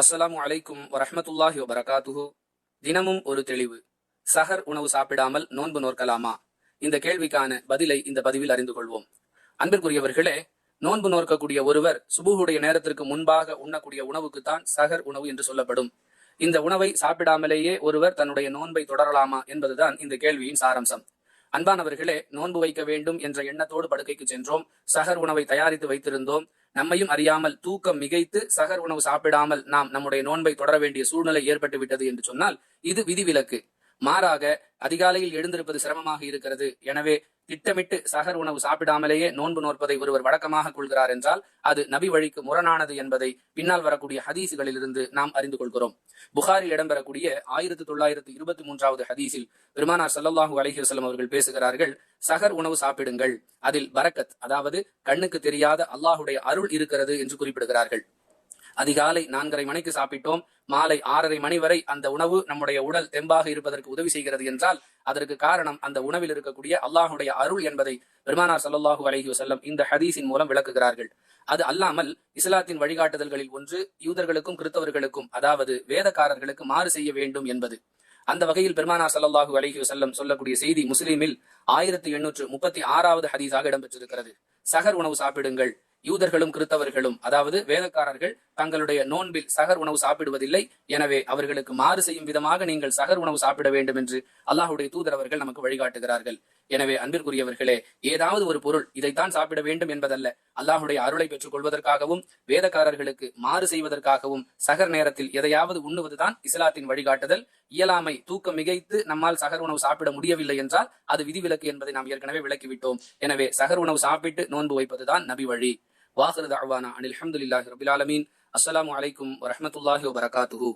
அஸ்ஸலாமு அலைக்கும் வரஹ்மத்துல்லாஹி வபரகாத்துஹு. தினமும் ஒரு தெளிவு. சஹர் உணவு சாப்பிடாமல் நோன்பு நோற்கலாமா? இந்த கேள்விக்கான பதிலை இந்த பதிவில் அறிந்து கொள்வோம். அன்பிற்குரியவர்களே, நோன்பு நோற்கக்கூடிய ஒருவர் சுபூஹுடைய நேரத்திற்கு முன்பாக உண்ணக்கூடிய உணவுக்குத்தான் சஹர் உணவு என்று சொல்லப்படும். இந்த உணவை சாப்பிடாமலேயே ஒருவர் தன்னுடைய நோன்பை தொடரலாமா என்பதுதான் இந்த கேள்வியின் சாரம்சம். அன்பானவர்களே, நோன்பு வைக்க வேண்டும் என்ற எண்ணத்தோடு படுக்கைக்கு சென்றோம். சஹர் உணவை தயாரித்து வைத்திருந்தோம். நம்மையும் அறியாமல் தூக்கம் மிகைத்து சஹர் உணவு சாப்பிடாமல் நாம் நம்முடைய நோன்பை தொடர வேண்டிய சூழ்நிலை ஏற்பட்டு விட்டது என்று சொன்னால் இது விதிவிலக்கு. மாறாக அதிகாலையில் எழுந்திருப்பது சிரமமாக இருக்கிறது, எனவே திட்டமிட்டு சஹர் உணவு சாப்பிடாமலேயே நோன்பு நோற்பதை ஒருவர் வழக்கமாக கொள்கிறார் என்றால் அது நபி வழிக்கு முரணானது என்பதை பின்னால் வரக்கூடிய ஹதீசுகளில் இருந்து நாம் அறிந்து கொள்கிறோம். புகாரில் இடம்பெறக்கூடிய 1923வது ஹதீஸில் பெருமானார் ஸல்லல்லாஹு அலைஹி வஸல்லம் அவர்கள் பேசுகிறார்கள், சஹர் உணவு சாப்பிடுங்கள், அதில் பரக்கத், அதாவது கண்ணுக்கு தெரியாத அல்லாஹுடைய அருள் இருக்கிறது என்று குறிப்பிடுகிறார்கள். அதிகாலை 4:30 மணிக்கு சாப்பிட்டோம், மாலை 6:30 மணி வரை அந்த உணவு நம்முடைய உடல் தெம்பாக இருப்பதற்கு உதவி செய்கிறது என்றால் அதற்கு காரணம் அந்த உணவில் இருக்கக்கூடிய அல்லாஹுடைய அருள் என்பதை பெருமானார் ஸல்லல்லாஹு அலைஹி வஸல்லம் இந்த ஹதீஸின் மூலம் விளக்குகிறார்கள். அது அல்லாமல் இஸ்லாத்தின் வழிகாட்டுதல்களில் ஒன்று யூதர்களுக்கும் கிறிஸ்தவர்களுக்கும், அதாவது வேதக்காரர்களுக்கு மாறு செய்ய வேண்டும் என்பது. அந்த வகையில் பெருமானார் ஸல்லல்லாஹு அலைஹி வஸல்லம் சொல்லக்கூடிய செய்தி முஸ்லிமில் 1836வது ஹதீஸாக இடம்பெற்றிருக்கிறது. சஹர் உணவு சாப்பிடுங்கள், யூதர்களும் கிறிஸ்தவர்களும், அதாவது வேதக்காரர்கள் தங்களுடைய நோன்பில் சஹர் உணவு சாப்பிடுவதில்லை, எனவே அவர்களுக்கு மாறு செய்யும் விதமாக நீங்கள் சஹர் உணவு சாப்பிட வேண்டும் என்று அல்லாஹுடைய தூதர் அவர்கள் நமக்கு வழிகாட்டுகிறார்கள். எனவே அன்பிற்குரியவர்களே, ஏதாவது ஒரு பொருள் இதைத்தான் சாப்பிட வேண்டும் என்பதல்ல, அல்லாஹுடைய அருளை பெற்றுக் கொள்வதற்காகவும் வேதக்காரர்களுக்கு மாறு செய்வதற்காகவும் சஹர் நேரத்தில் எதையாவது உண்ணுவதுதான் இஸ்லாத்தின் வழிகாட்டுதல். இயலாமை, தூக்கம் மிகைத்து நம்மால் சஹர் உணவு சாப்பிட முடியவில்லை என்றால் அது விதிவிலக்கு என்பதை நாம் ஏற்கனவே விளக்கிவிட்டோம். எனவே சஹர் உணவு சாப்பிட்டு நோன்பு வைப்பதுதான் நபி வழி. வாஹிரு தஅவானா அனில் ஹம்துலில்லாஹி ரப்பில் ஆலமீன். அஸ்ஸலாமு அலைக்கும் வரஹ்மத்துல்லாஹி வபரகாத்துஹு.